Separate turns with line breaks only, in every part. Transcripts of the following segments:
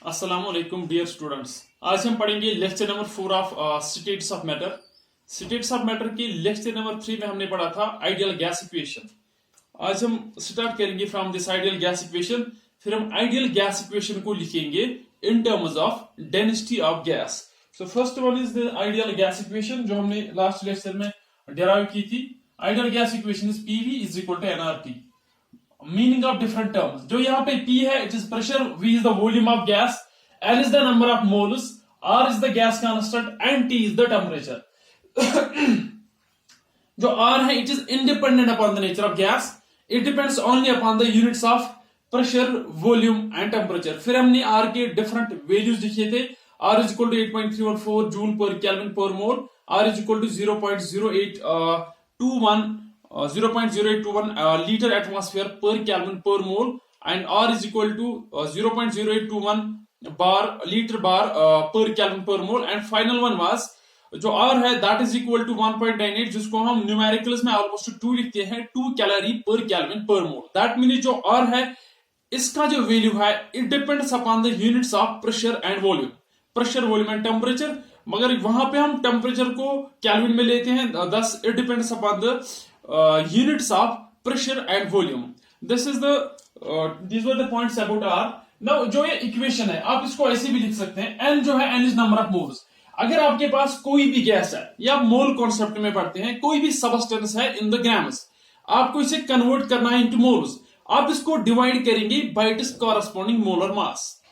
अस्सलाम वालेकुम dear students. आज हम पढ़ेंगे lecture number 4 of states of matter. States of matter की लेक्चर नंबर 3 में हमने पढ़ा था आइडियल गैस इक्वेशन। आज हम स्टार्ट करेंगे from this ideal gas equation. फिर हम आइडियल गैस इक्वेशन को लिखेंगे in terms of density of gas. So first one is the ideal gas equation जो हमने लास्ट लेक्चर में डिराइव की थी। Ideal gas equation is PV is equal to NRT. Meaning of different terms, जो यहाँ पे P है it is pressure, V is the volume of gas, L is the number of moles, R is the gas constant and T is the temperature. जो R है it is independent upon the nature of gas, it depends only upon the units of pressure, volume and temperature. फिर हमने R के different values लिखे थे। R is equal to 8.314 joule per kelvin per mole, R is equal to 0.0821 liter atmosphere per Kelvin per mole, and R is equal to 0.0821 liter per Kelvin per mole, and final one was जो R है that is equal to 1.98 जिसको हम numericals में almost 2 लिखते हैं 2 calorie पर kelvin per mole. That mean जो R है इसका जो वैल्यू है it depends upon the units of pressure and volume, pressure volume and temperature. मगर वहां पे हम टेम्परेचर को केल्विन में लेते हैं, thus it depends upon the units of pressure and volume. These were the points about R. Now जो ये इक्वेशन है आप इसको ऐसे भी लिख सकते हैं, N जो है N is number of moles. अगर आपके पास कोई भी गैस है या मोल कॉन्सेप्ट में पढ़ते हैं, कोई भी सबस्टेंस है इन द ग्राम्स, आपको इसे कन्वर्ट करना है इनटू मोल्स। आप इसको डिवाइड करेंगे by its corresponding molar mass.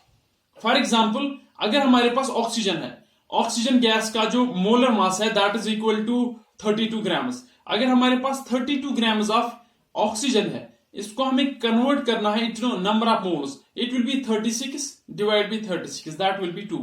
For example अगर हमारे पास ऑक्सीजन है, ऑक्सीजन गैस का जो मोलर मास है that is equal to 32 grams. अगर हमारे पास 32 ग्राम्स ऑफ ऑक्सीजन है, इसको हमें कन्वर्ट करना है into number of moles, it will B 36 divide by 36, that will be 2।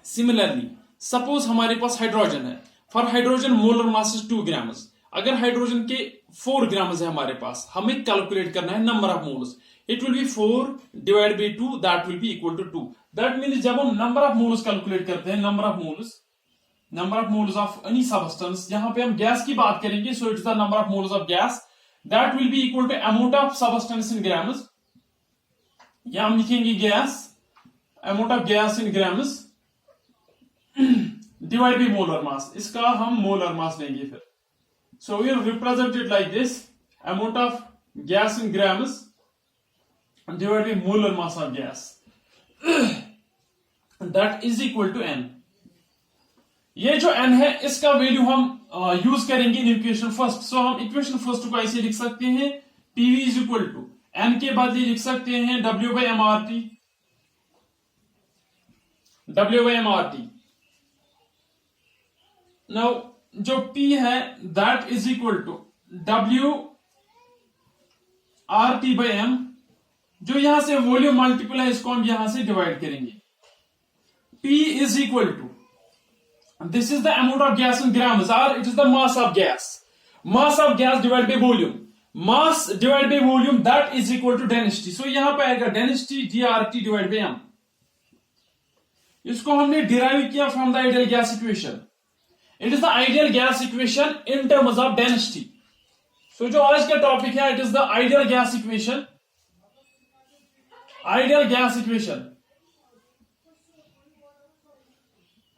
Similarly suppose हमारे पास हाइड्रोजन है, for hydrogen molar mass is 2 grams. अगर हाइड्रोजन के 4 ग्राम्स है हमारे पास, हमें कैलकुलेट करना है number of moles, it will be 4 divide by 2 that will be equal to 2। That mean जब हम नंबर ऑफ मोल्स कैलकुलेट करते हैं, number of moles of any substance, यहां पे हम गैस की बात करेंगे, so it's the number of moles of gas that will be equal to amount of substance in grams. यहां हम लिखेंगे gas, amount of gas in grams divide by molar mass, इसका हम मोलर मास लेंगे फिर। So we represent it like this, amount of gas in grams divide by molar mass of gas that is equal to N। ये जो N है इसका value हम use करेंगे इन इक्वेशन फर्स्ट। सो हम इक्वेशन फर्स्ट को ऐसे लिख सकते हैं, PV is equal to N के बाद ये लिख सकते हैं W by M R T. Now जो P है that is equal to W R T by M. जो यहां से वॉल्यूम मल्टीपल है इसको हम यहां से डिवाइड करेंगे। P is equal to, this is the amount of gas in grams, or it is the mass of gas. Mass of gas divided by volume. Mass divided by volume that is equal to density. So यहां पे आएगा density dRT divided by m. इसको हमने derive किया from the ideal gas equation. It is the ideal gas equation in terms of density. So जो आज का topic है it is the ideal gas equation. Ideal gas equation.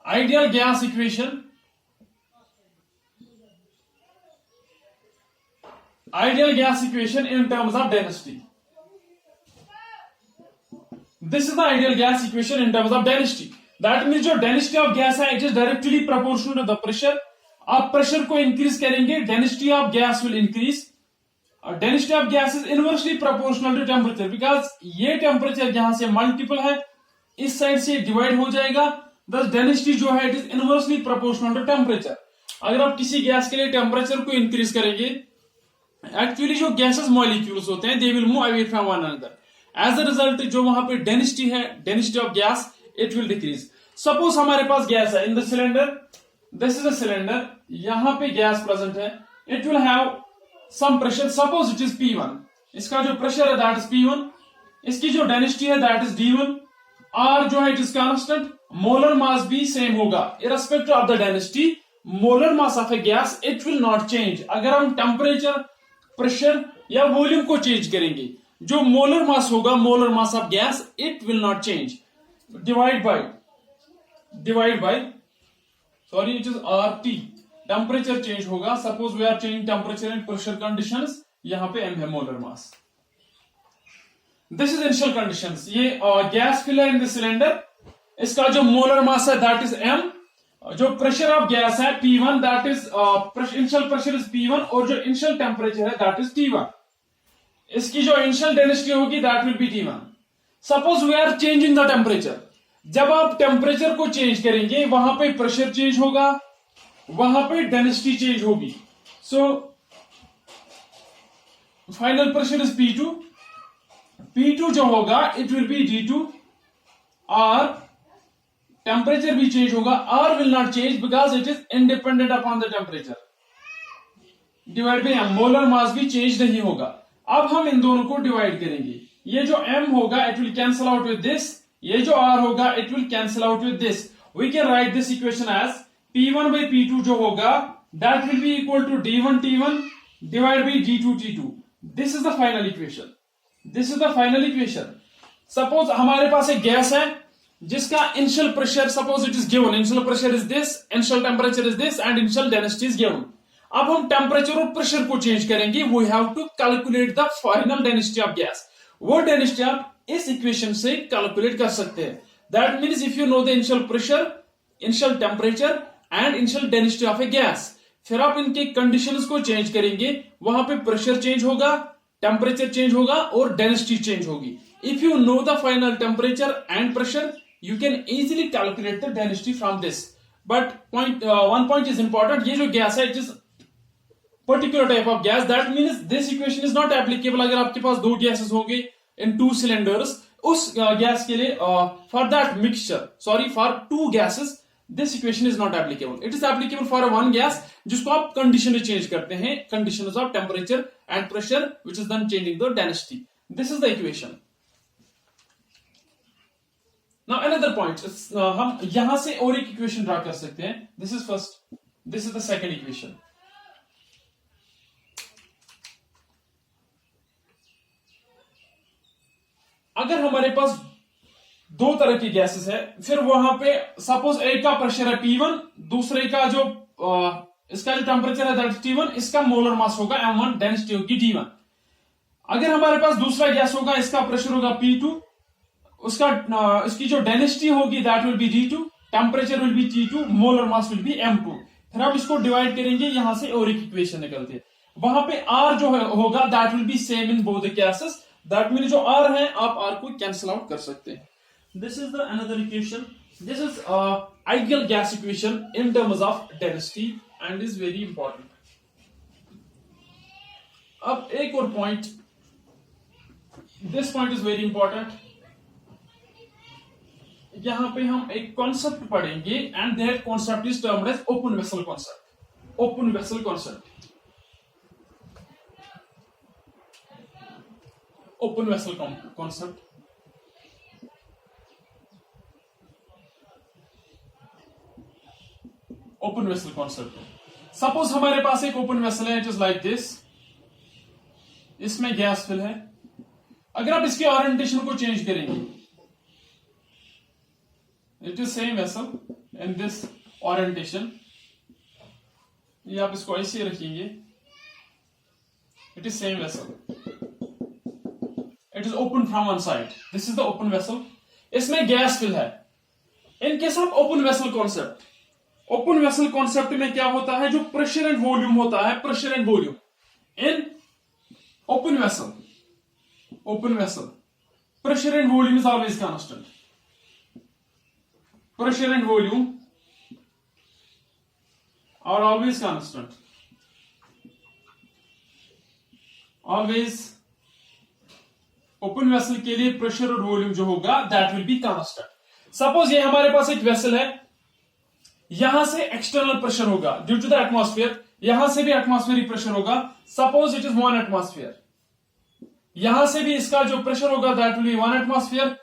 Ideal gas equation, ideal gas equation in terms of density. This is the ideal gas equation in terms of density. That means जो density of gas है it is directly proportional to the pressure. आप pressure को increase करेंगे, density of gas will increase. Density of gas is inversely proportional to temperature, because ये temperature यहां से multiple है, इस साइड से डिवाइड हो जाएगा। Thus density जो है it is inversely proportional to temperature. अगर आप किसी गैस के लिए टेम्परेचर को इंक्रीज करेंगे, एक्चुअली जो गैसेस मॉलिक्यूल्स होते हैं they will move away from one another. As a result जो वहां पे डेंसिटी है, density of gas it will decrease. Suppose हमारे पास गैस है in the cylinder, this is a cylinder, यहां पे गैस प्रेजेंट है, it will have some pressure, suppose it is P1. इसका जो प्रेशर है that is P1, इसकी जो डेंसिटी है that is D1, R जो है it is constant, molar mass भी सेम होगा irrespective of the density. Molar mass of a gas it will not change. अगर हम टेम्परेचर, प्रेशर या वॉल्यूम को चेंज करेंगे जो मोलर मास होगा, molar mass of gas, it will not change, divide by sorry it is RT, temperature change होगा। Suppose we are changing temperature and pressure conditions, यहां पे M है molar mass. This is initial conditions. ये gas fill है in the cylinder, इसका जो molar mass है that is M, जो प्रेशर ऑफ गैस है P1, that is initial pressure is P1, और जो इनिशियल टेम्परेचर है दैट इज T1। इसकी जो इनिशियल डेंसिटी होगी that will be T1। Suppose we are changing the temperature, जब आप टेम्परेचर को चेंज करेंगे वहां पे प्रेशर चेंज होगा, वहां पे डेंसिटी चेंज होगी। So final pressure is P2 जो होगा इट विल बी D2, और टेम्परेचर भी चेंज होगा, R will not change because it is independent upon the temperature, divide by M, molar mass भी चेंज नहीं होगा। अब हम इन दोनों को डिवाइड करेंगे, ये जो M होगा it will cancel out with this, ये जो R होगा it will cancel out with this. We can write this equation as P1 by P2 जो होगा that will be equal to D1 T1 divide by D2 T2। This is the final equation, this is the final equation. Suppose हमारे पास एक gas है जिसका initial pressure, suppose it is given, initial pressure is this, initial temperature is this and initial density is given. अब हम temperature और pressure को change करेंगे, we have to calculate the final density of gas. वो density आप इस equation से calculate कर सकते हैं। That means if you know the initial pressure, initial temperature and initial density of a gas, फिर आप इनके कंडीशंस को चेंज करेंगे, वहां पे प्रेशर चेंज होगा, टेम्परेचर चेंज होगा और डेंसिटी चेंज होगी। If you know the final temperature and pressure, you can easily calculate the density from this. But one point is important, ये जो गैस है it is particular type of gas, that means this equation is not applicable अगर आपके पास दो gases होंगे in two cylinders, उस gas के लिए for that mixture, sorry for two gases, this equation is not applicable. It is applicable for one gas जिसको आप condition change करते हैं, conditions of temperature and pressure which is then changing the density. This is the equation. Now another point, हम यहां से और एक equation draw कर सकते हैं। This is first, this is the second equation. अगर हमारे पास दो तरह की गैसेस है, फिर वहां पे सपोज एक का प्रेशर है P1, दूसरे का जो इसका जो टेम्परेचर है दैट इज T1, इसका मोलर मास होगा M1, डेंसिटी होगी D1। अगर हमारे पास दूसरा गैस होगा, इसका प्रेशर होगा P2, उसका इसकी जो डेंसिटी होगी that will B D2, temperature will be T2, molar mass will be M2। फिर आप इसको डिवाइड करेंगे, यहां से और एक इक्वेशन निकलती है, वहां पे R जो होगा that will B same in both the cases, that mean जो R है आप R को कैंसिल आउट कर सकते हैं। This is the another equation, this is ideal gas equation in terms of density and is very important. अब एक और point, this point is very important. यहां पे हम एक कॉन्सेप्ट पढ़ेंगे and that concept is termed as open vessel concept. Open vessel concept, open vessel concept. Open vessel concept, suppose हमारे पास एक ओपन वेसल है, इट इज लाइक दिस, इसमें गैस फिल है। अगर आप इसके ओरिएंटेशन को चेंज करेंगे, it is same vessel in this orientation, ये आप इसको ऐसे रखेंगे, it is same vessel, it is open from one side, this is the open vessel, इसमें गैस फिल है। In case of open vessel concept, open vessel concept में क्या होता है, जो प्रेशर एंड वॉल्यूम होता है, pressure and volume in open vessel, open vessel pressure and volume is always constant. Pressure and volume are always constant. Always open vessel के लिए pressure और वॉल्यूम जो होगा that will be constant. Suppose ये हमारे पास एक वेसल है, यहां से एक्सटर्नल प्रेशर होगा ड्यू टू द एटमॉस्फेयर, यहां से भी एटमॉस्फेरिक प्रेशर होगा। सपोज इट इज 1 एटमॉस्फेयर, यहां से भी इसका जो प्रेशर होगा दैट विल बी 1 एटमॉस्फेयर,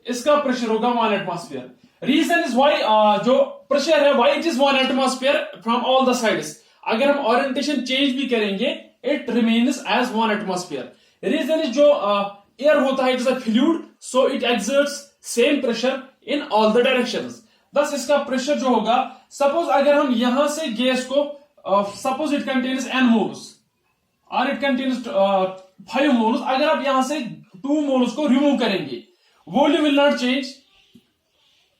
इसका प्रेशर होगा 1 एटमॉस्फेयर। रीजन इज व्हाई जो प्रेशर है why it is 1 atmosphere from all the sides. अगर हम ओरिएंटेशन चेंज भी करेंगे it remains as 1 atmosphere. Reason is जो एयर होता है, it is a fluid, so it exerts same pressure in all the directions. Thus इसका pressure जो होगा, सपोज अगर हम यहां से गैस को, suppose it contains n moles और इट कंटेन्स 5 मोल्स, अगर आप यहां से 2 मोल्स को रिमूव करेंगे, वॉल्यूम विल नॉट चेंज,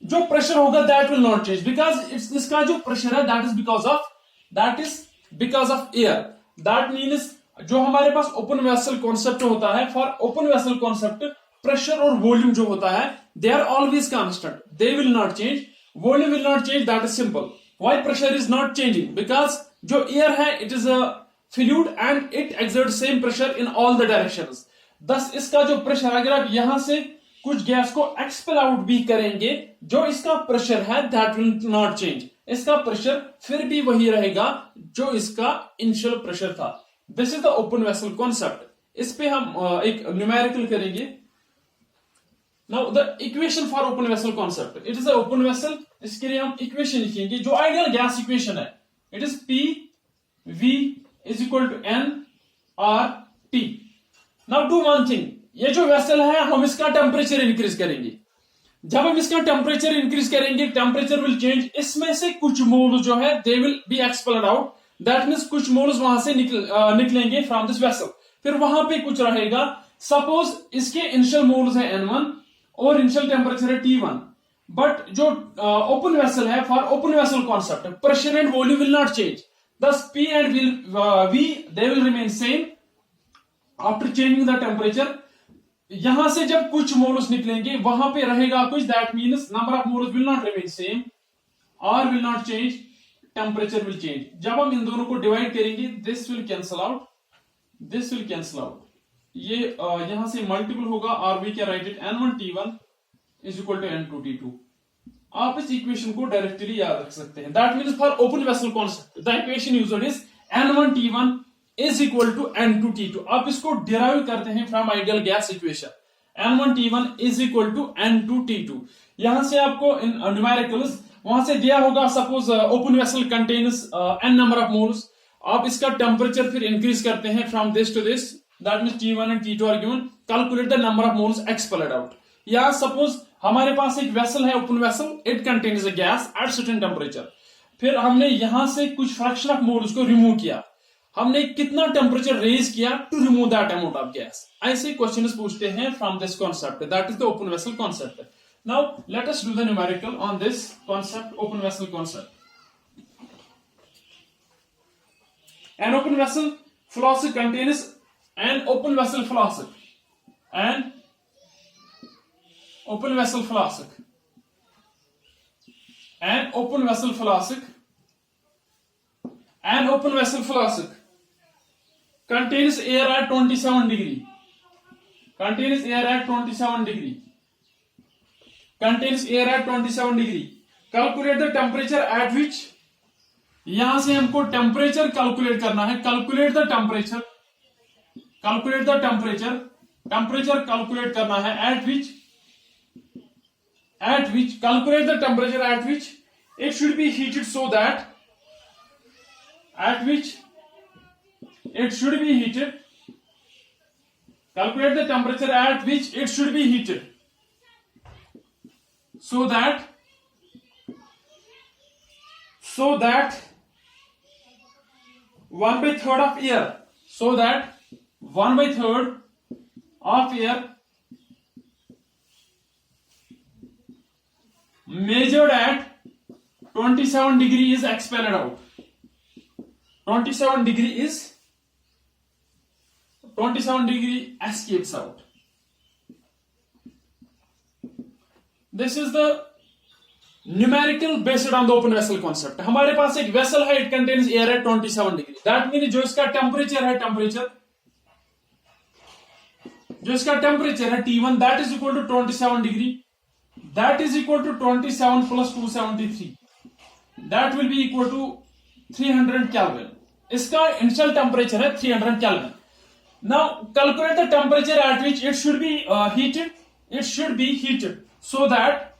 जो प्रेशर होगा that will not change, because इसका जो प्रेशर है that is because of air. That means जो हमारे पास ओपन वेसल कॉन्सेप्ट होता है, for open vessel concept pressure और वॉल्यूम जो होता है they are always constant, they will not change, volume will not change, that is simple. Why pressure is not changing? Because जो एयर है it is a fluid and it exert same pressure in all the directions. Thus इसका जो pressure, अगर आप यहां से कुछ gas को एक्सपेल आउट भी करेंगे, जो इसका प्रेशर है दैट विल नॉट चेंज, इसका प्रेशर फिर भी वही रहेगा जो इसका इनिशियल प्रेशर था। This is the open vessel concept. इस पे हम एक न्यूमेरिकल करेंगे। Now the equation for open vessel concept, it is a open vessel, इसके लिए हम इक्वेशन लिखेंगे जो आइडियल गैस इक्वेशन है, it is P V is equal to n R T. Now do one thing, ये जो vessel है हम इसका टेम्परेचर इंक्रीज करेंगे। जब हम इसका टेम्परेचर इंक्रीज करेंगे, टेम्परेचर विल चेंज, इसमें से कुछ मोल जो है they will be expelled out, that means कुछ मोल्स वहां से निकलेंगे फ्रॉम दिस वेसल, फिर वहां पे कुछ रहेगा। सपोज इसके इनिशियल मोल्स है N1 और इनिशियल टेम्परेचर है T1, बट जो ओपन वेसल है, for open vessel concept pressure and volume will not change, दस P and V they will remain same after changing the temperature. यहां से जब कुछ मोल्स निकलेंगे वहां पे रहेगा कुछ, that means number of moles will not remain same, R will not change, temperature will change. जब हम इन दोनों को डिवाइड करेंगे, this will cancel out, this will cancel out, ये यहां से मल्टीपल होगा और we can write it N1T1 is equal to N2T2। आप इस इक्वेशन को डायरेक्टली याद रख सकते हैं। That means for open vessel concept the equation used is N1T1 is equal to N2T2। आप इसको डिराइव करते हैं from ideal gas equation, N1T1 is equal to N2T2। यहां से आपको इन न्यूमेरिकल्स वहां से दिया होगा, suppose open vessel contains n number of moles, आप इसका टेम्परेचर फिर इंक्रीज करते हैं from this to this, that means T1 and T2 are given, calculate the number of moles expelled out. या सपोज हमारे पास एक वेसल है, open vessel, it contains a gas at certain temperature, फिर हमने यहां से कुछ फ्रैक्शन ऑफ मोल्स को रिमूव किया, हमने कितना टेम्परेचर रेज किया to remove that amount of gas. ऐसे क्वेश्चंस पूछते हैं from this concept, that is the open vessel concept. Now let us do the numerical on this concept, open vessel concept. An open vessel flask contains an open vessel flask, an open vessel flask, an open vessel flask, an open vessel flask contains air at 27 degree, contains air at 27 degree, contains air at 27 degree. Calculate the temperature at which, यहां से हमको temperature calculate करना है, calculate the temperature, calculate the temperature, temperature calculate करना है at which calculate the temperature at which it should be heated, so that at which it should be heated, calculate the temperature at which it should be heated, so that 1/3 of air, so that 1/3 of air measured at 27 degree is expelled out. 27 degree escapes out. This is the numerical based on the open vessel concept. हमारे पास एक vessel है, it contains air at 27 degree. That means जो इसका temperature है, T1, that is equal to 27 degree. That is equal to 27 plus 273. That will be equal to 300 Kelvin. इसका initial temperature है 300 Kelvin. Now calculate the temperature at which it should be heated. It should be heated so that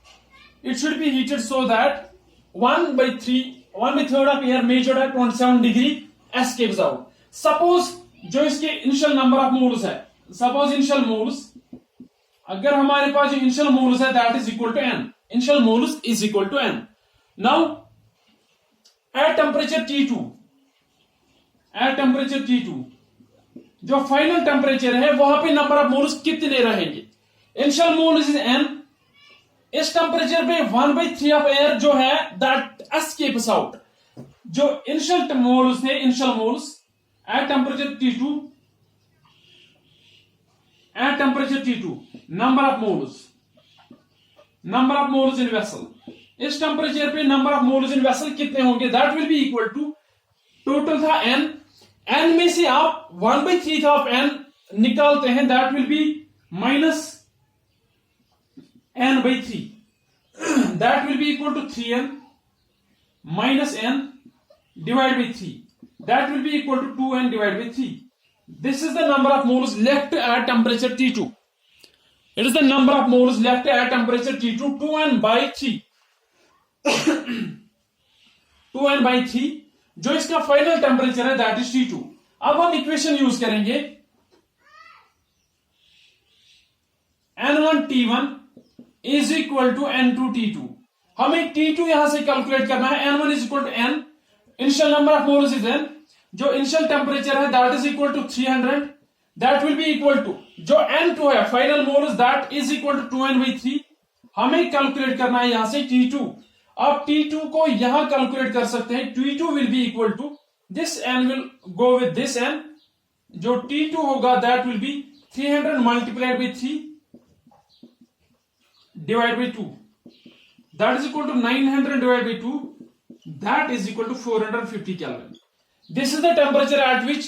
1/3 of air measured at 27 degree escapes out. Suppose जो इसके initial number of moles है, suppose initial moles अगर हमारे पास जो initial moles है that is equal to n, initial moles is equal to n. Now at temperature T2, at temperature T2 जो final temperature है वहां पे नंबर ऑफ मोल्स कितने रहेंगे? इनिशियल मोल्स इज एन, इस टेम्परेचर पे 1/3 ऑफ एयर जो है दैट एस्केप्स आउट। जो इनिशियल मोल्स थे, initial moles at temperature T2, at temperature T2 number of moles, number of moles in vessel, इस temperature पे number of moles in vessel कितने होंगे? That will be equal to, total था n, n में से आप 1/3 of n निकालते हैं, that will be minus n/3, that will be equal to 3n minus n divide by 3, that will be equal to 2n divide by 3। This is the number of moles left at temperature T2. It is the number of moles left at temperature T2, 2n by 3, 2n by 3 जो इसका final temperature है that is T2। अब हम equation use करेंगे N1T1 is equal to N2T2। हमें T2 यहां से calculate करना है, N1 is equal to N, initial number of moles is N, जो इनिशियल टेम्परेचर है that is equal to 300, that will be equal to जो N2 है final moles that is equal to 2n/3। हमें calculate करना है यहां से T2। अब T2 को यहां कैलकुलेट कर सकते हैं, T2 will be equal to this n will go with this n, जो T2 होगा that will be 300 multiplied by 3 divide by 2, that is equal to 900 divide by 2, that is equal to 450 kelvin. This is the temperature at which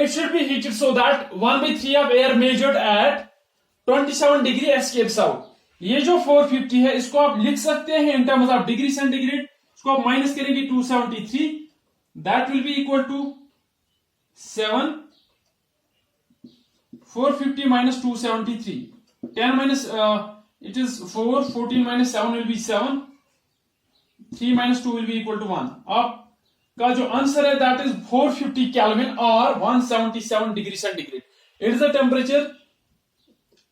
it should be heated so that 1/3 of air measured at 27 degree escapes out। ये जो 450 है इसको आप लिख सकते हैं in terms of degree centigrade, इसको आप माइनस करेंगे 273, that will be equal to 7, 450 minus 273, 10 minus it is 4, 14 minus 7 will be 7, 3 minus 2 will be equal to 1। आप का जो आंसर है दैट इज 450 केल्विन और 177 degree centigrade. It is the temperature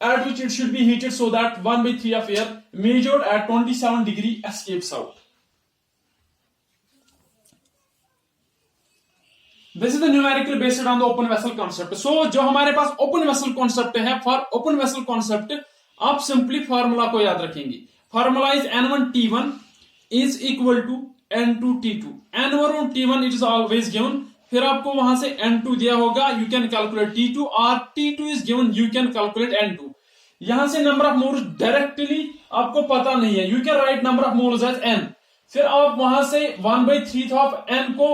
at which it should be heated so that 1/3 of air measured at 27 degree escapes out। This is the numerical based on the open vessel concept। So जो हमारे पास open vessel concept है, for open vessel concept आप simply formula को याद रखेंगे। Formula is N1T1 is equal to N2T2। N1T1 it is always given, फिर आपको वहां से N2 दिया होगा, you can calculate T2, और T2 is given, you can calculate N2। यहां से नंबर ऑफ मोल्स डायरेक्टली आपको पता नहीं है, you can write number of moles as N, फिर आप वहां से 1/3 ऑफ N को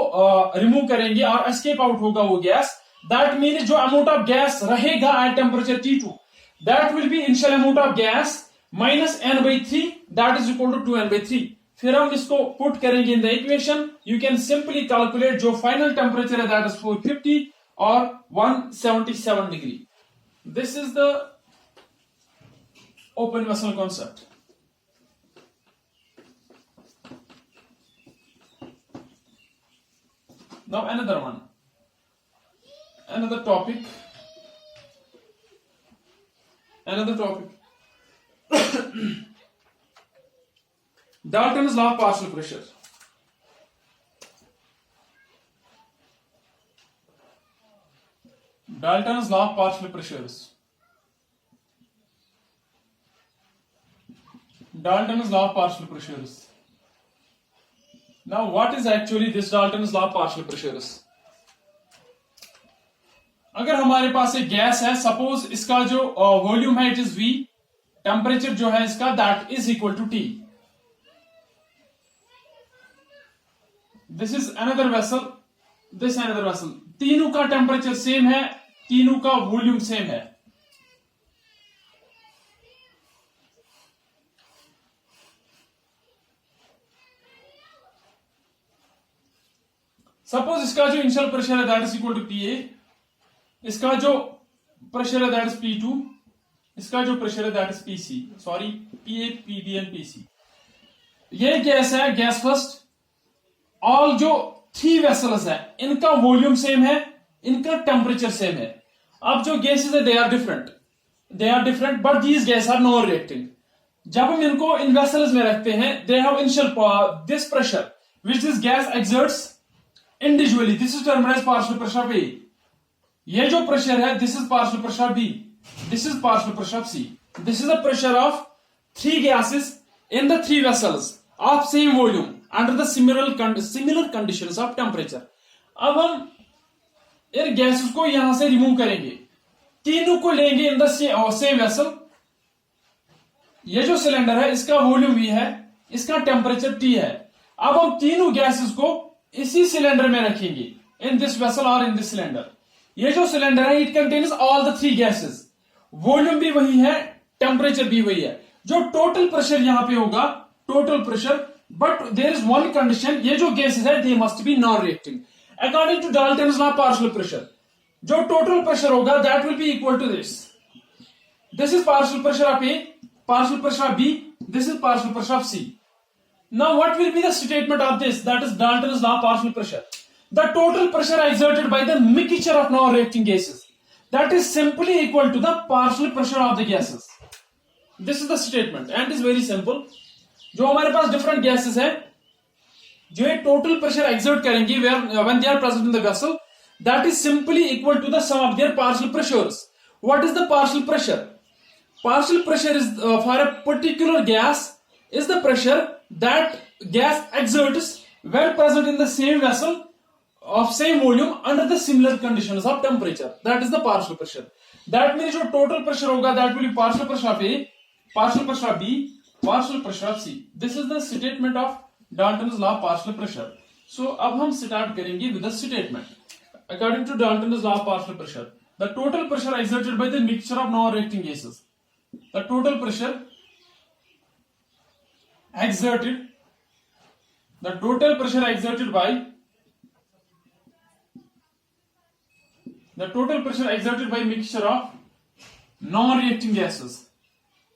रिमूव करेंगे और एस्केप आउट होगा वो गैस, दैट मीन जो अमाउंट ऑफ गैस रहेगा at temperature T2 that will be initial amount of gas minus N/3, that is equal to 2N/3। फिर हम इसको पुट करेंगे in the equation, you can simply calculate जो final temperature है that is 450 और 177 degree. This is the open vessel concept. Now another one, another topic Dalton's law of partial pressure। Dalton's law of partial pressures। Dalton's law of partial pressures। Now what is actually this Dalton's law of partial pressures? अगर हमारे पास एक gas है, suppose इसका जो volume है it is V, temperature जो है इसका that is equal to T। This is another vessel, this another vessel, तीनों का टेम्परेचर सेम है, तीनों का वॉल्यूम सेम है। सपोज इसका जो इनिशियल प्रेशर है that is equal to PA, इसका जो प्रेशर है दैट इज P2, इसका जो प्रेशर है that is PC, sorry PA, PB and PC। ये गैस है, गैस फर्स्ट, ऑल जो 3 वेसल्स है इनका वॉल्यूम सेम है, इनका टेम्परेचर सेम है। अब जो गैसेस है they are different, they are different but these gas are non reacting. जब हम इनको इन वेसल्स में रखते हैं, they have initial this pressure which this gas exerts individually, this is termed as partial pressure of A. ये जो pressure है, this is partial pressure of B, this is partial pressure of C. This is the pressure of three gases in the three vessels of same volume under the similar conditions of temperature. अब हम इन gases को यहां से remove करेंगे, तीनों को लेंगे in the same vessel. ये जो सिलेंडर है इसका वॉल्यूम V है, इसका टेम्परेचर T है। अब हम तीनों गैसेस को इसी सिलेंडर में रखेंगे, इन दिस वेसल और इन दिस सिलेंडर। ये जो सिलेंडर है, it contains all the three gases, volume भी वही है, टेम्परेचर भी वही है। जो टोटल प्रेशर यहां पे होगा, total pressure, but there is one condition, ये जो गैसेस है they must be non reacting. According to Dalton's law partial pressure, जो टोटल प्रेशर होगा that will be equal to this. This is partial pressure of A, partial pressure of B, this is partial pressure of C. Now what will be the statement of this? That is Dalton's law partial pressure. The total pressure exerted by the mixture of non-reacting gases, that is simply equal to the partial pressure of the gases. This is the statement and is very simple. जो हमारे पास different gases है, जो ये total pressure exert करेंगी when they are present in the vessel, that is simply equal to the sum of their partial pressures. What is the partial pressure? Partial pressure is for a particular gas is the pressure that gas exerts when present in the same vessel of same volume under the similar conditions of temperature. That is the partial pressure. That means जो total pressure होगा that will be partial pressure of A, partial pressure of B, partial pressure of C. This is the statement of Dalton's law partial pressure. So अब हम start करेंगे with the statement. According to Dalton's law partial pressure, the total pressure exerted by the mixture of non-reacting gases. The total pressure exerted by mixture of non-reacting gases.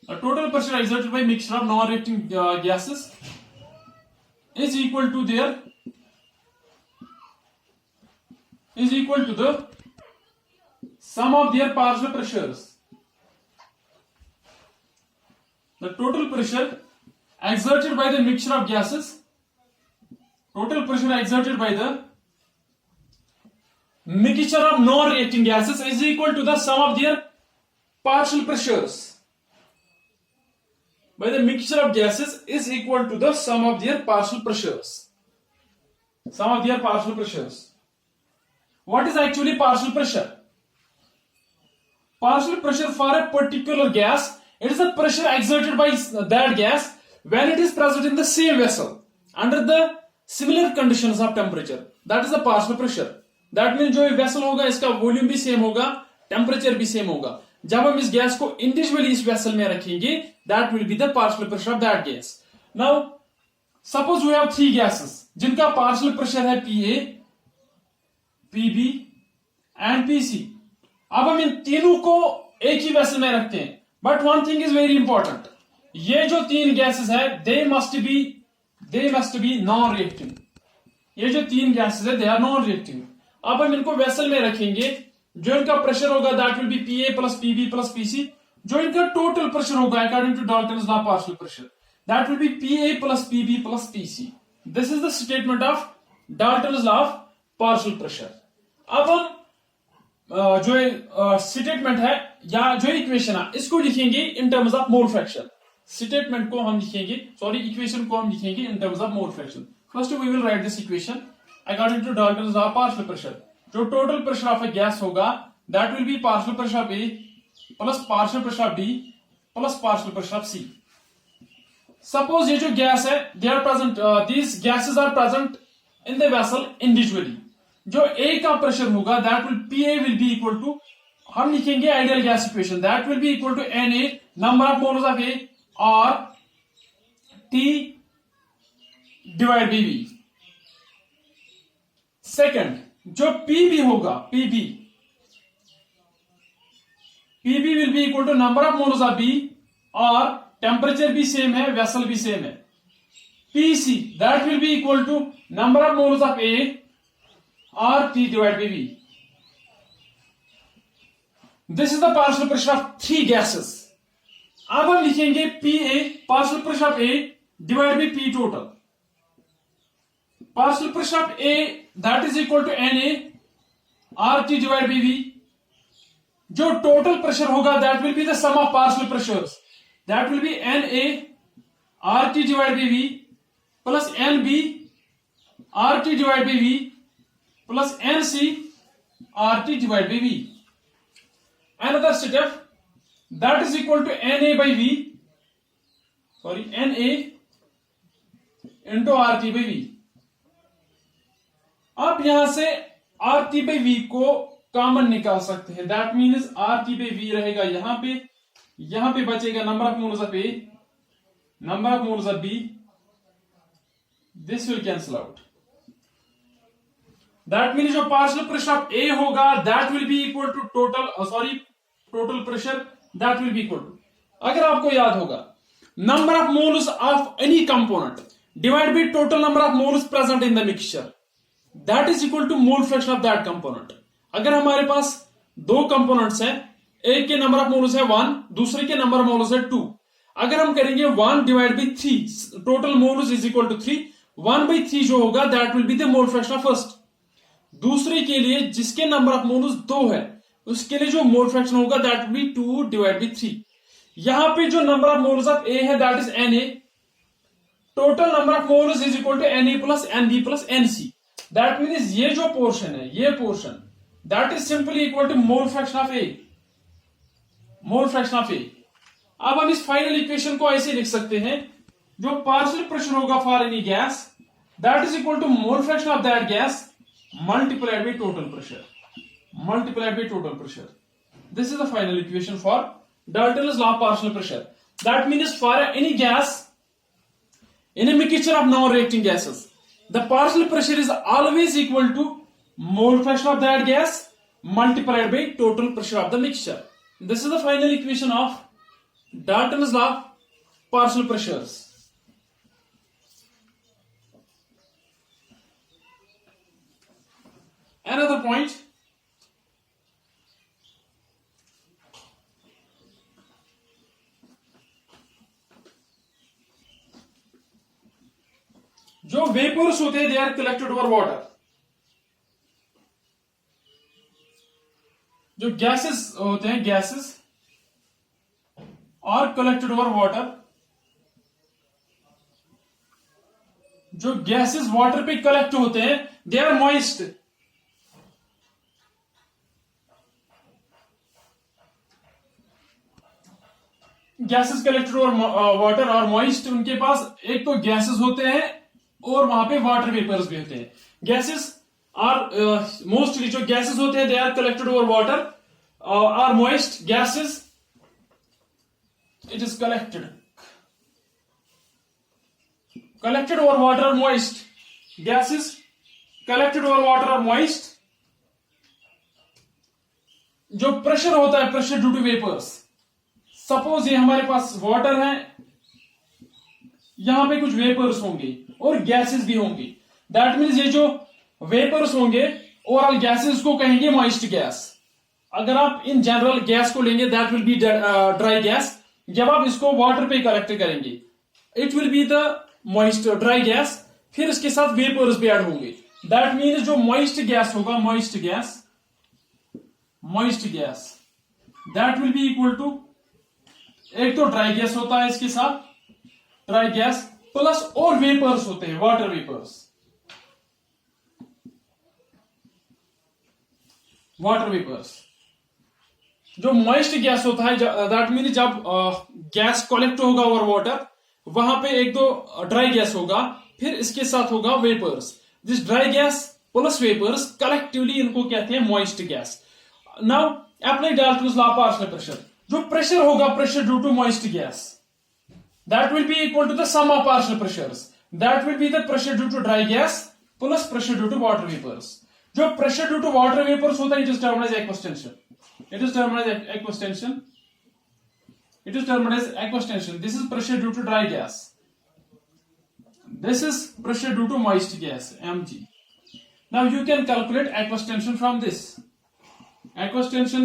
The total pressure exerted by mixture of non-reacting gases is equal to the sum of their partial pressures. The total pressure exerted by the mixture of gases, total pressure exerted by the mixture of non-reacting gases is equal to the sum of their partial pressures. By the mixture of gases is equal to the sum of their partial pressures. Sum of their partial pressures. What is actually partial pressure? Partial pressure for a particular gas, it is the pressure exerted by that gas when it is present in the same vessel under the similar conditions of temperature. That is the partial pressure. That means जो vessel होगा इसका volume भी same होगा, temperature भी same होगा। जब हम इस गैस को इंडिविजुअली इस वेसल में रखेंगे, that will be the partial pressure of that gas. Now suppose we have three gases जिनका partial pressure है PA, PB and PC. अब हम इन तीनों को एक ही वेसल में रखते हैं, but one thing is very important, ये जो तीन गैसेस है they must be non reacting. ये जो तीन गैसेस है दे आर नॉन रिएक्टिंग। अब हम इनको वेसल में रखेंगे, जो इनका प्रेशर होगा that will be PA plus PB plus PC। जो इनका टोटल प्रेशर होगा according to Dalton's law partial pressure, that will be PA plus PB plus PC। This is the statement of Dalton's law of partial pressure. अब हम जो statement है या जो equation है इसको लिखेंगे in terms of mole fraction. Statement को हम लिखेंगे, इक्वेशन को हम लिखेंगे in terms of mole fraction. First we will write this equation according to Dalton's law partial pressure. जो total pressure of a gas होगा that will be partial pressure of A plus partial pressure of B plus partial pressure of C। Suppose ये जो gas है they are present, these gases are present in the vessel individually. जो A का pressure होगा that will PA will be equal to, हम लिखेंगे ideal gas equation, that will be equal to Na number of moles of A और T divide BB। Second जो PB होगा, PB will be equal to number of moles of B और temperature भी same है, vessel भी same है। PC that will be equal to number of moles of A और T divide BB। This is the partial pressure of 3 gases. अब हम लिखेंगे P A, partial pressure of A divide by P total. Partial pressure of A that is equal to n A R T divide by V. जो total pressure होगा that will be the sum of partial pressures, that will be n A R T divide by V plus n B R T divide by V plus n C R T divide by V. Another step that is equal to Na by V, sorry, Na into RT by V. आप यहां से RT by V को common निकाल सकते हैं. That means RT by V रहेगा यहां पे बचेगा number of moles of A, number of moles of B. This will cancel out. That means जो पार्शियल प्रेशर ऑफ A होगा that will be equal to total pressure that will be equal to, अगर आपको याद होगा, number of moles of any component divide by total number of moles present in the mixture that is equal to mole fraction of that component. अगर हमारे पास दो components हैं, एक के नंबर ऑफ मोल्स है 1, दूसरे के नंबर ऑफ मोल्स है 2. अगर हम करेंगे 1 divide by 3, total moles is equal to 3. 1/3 जो होगा that will be the mole fraction of first. दूसरे के लिए जिसके नंबर ऑफ मोल्स 2 है उसके लिए जो मोल फ्रैक्शन होगा that will be 2 divide by 3. यहां पे जो number of moles of A है that is Na. Total number of moles is equal to Na plus Nb plus Nc. That means ये जो पोर्शन है, ये portion that is simply equal to mole fraction of A, mole fraction of A. अब हम इस final equation को ऐसे लिख सकते हैं, जो पार्शियल प्रेशर होगा for any gas that is equal to mole fraction of that gas multiplied by total pressure, multiplied by total pressure. This is the final equation for Dalton's law of partial pressure. That means for any gas in a mixture of non-reacting gases, the partial pressure is always equal to mole fraction of that gas multiplied by total pressure of the mixture. This is the final equation of Dalton's law of partial pressures. Another point, जो vapours होते हैं they are collected over water. जो gases होते हैं, gases are collected over water. जो gases water पे collect होते हैं they are moist. Gases collected और वाटर और मॉइस्ट, उनके पास एक तो गैसेस होते हैं और वहां पे वाटर वेपर्स भी होते हैं. गैसेस आर मोस्टली जो गैसेस होते हैं they are collected over water or moist. Gases it is collected over water और moist. Gases collected over water और मॉइस्ट. जो प्रेशर होता है, pressure due to vapours. Suppose ये हमारे पास वाटर है, यहां पे कुछ वेपर्स होंगे और गैसेस भी होंगी. दैट मीन्स ये जो वेपर्स होंगे ओवरऑल गैसेस को कहेंगे मॉइस्ट गैस. अगर आप इन जनरल गैस को लेंगे that will be dry gas. जब आप इसको वाटर पे कलेक्ट करेंगे it will be the moist dry gas. फिर इसके साथ वेपर्स भी ऐड होंगे. दैट मीन्स जो मॉइस्ट गैस होगा, moist gas that will be equal to, एक तो ड्राई गैस होता है इसके साथ, ड्राई गैस प्लस और वेपर्स होते हैं, वाटर वेपर्स. जो मॉइस्ट गैस होता है दैट मीन जब गैस कलेक्ट होगा ओवर वाटर, वहां पे एक तो ड्राई गैस होगा, फिर इसके साथ होगा vapours. This dry gas plus vapours collectively इनको कहते हैं moist gas. Now apply Dalton's law of partial pressure. जो प्रेशर होगा, pressure due to moist gas, that will be equal to the sum of partial pressures. That will be the pressure due to dry gas plus pressure due to water vapours. जो pressure due to water vapours होता है it is termed as aqueous tension. This is pressure due to dry gas. This is pressure due to moist gas, mg. Now you can calculate aqueous tension from this. Aqueous tension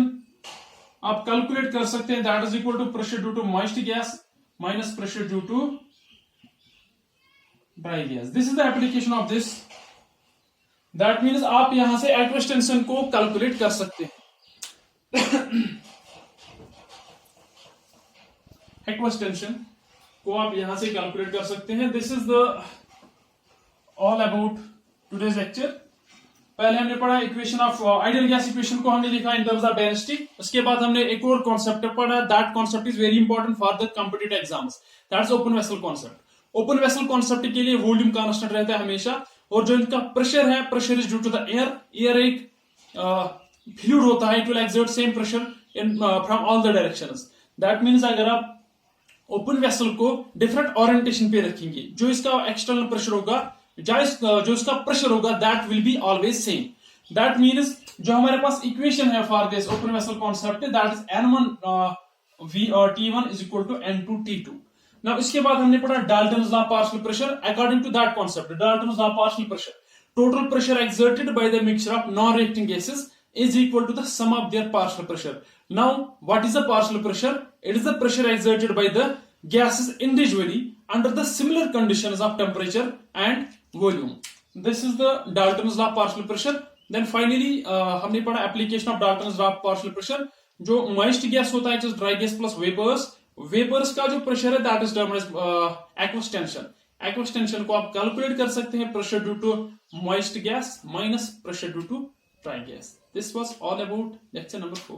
आप calculate कर सकते हैं, that is equal to pressure due to moist gas minus pressure due to dry gas. This is the application of this. That means आप यहां से aqueous tension को calculate कर सकते हैं. एक्वस टेंशन को आप यहां से कैलकुलेट कर सकते हैं. This is the all about today's lecture. पहले हमने पढ़ा equation of ideal gas equation को हमने लिखा इन टर्म्स ऑफ डेंसिटी. उसके बाद हमने एक और कॉन्सेप्ट पढ़ा, that concept is very important for the competitive exams, that is open vessel concept. Open vessel concept के लिए वॉल्यूम कांस्टेंट रहता है हमेशा, और जो इनका प्रेशर है, pressure is due to the air. Air एक फ्लूइड होता है, it will exert same pressure in from all the directions. That means अगर आप ओपन वेसल को डिफरेंट ओरिएंटेशन पे रखेंगे, जो इसका एक्सटर्नल प्रेशर होगा, जो इसका प्रेशर होगा, that will be always same. That means जो हमारे पास इक्वेशन है for this open vessel concept, that is N1 V और T1 is equal to N2 T2. Now इसके बाद हमने पढ़ा Dalton's law partial pressure. According to that concept, Dalton's law partial pressure, total pressure exerted by the mixture of non reacting gases is equal to the sum of their partial pressure. Now, what is the partial pressure? It is the pressure exerted by the gases individually under the similar conditions of temperature and volume. This is the Dalton's law partial pressure. Then finally, हमने पढ़ा application of Dalton's law partial pressure. जो moist gas होता है, it is dry gas plus vapors. Vapors का जो pressure है, that is termed as aqueous tension. Aqueous tension को आप calculate कर सकते हैं, pressure due to moist gas minus pressure due to dry gas. This was all about lecture number 4.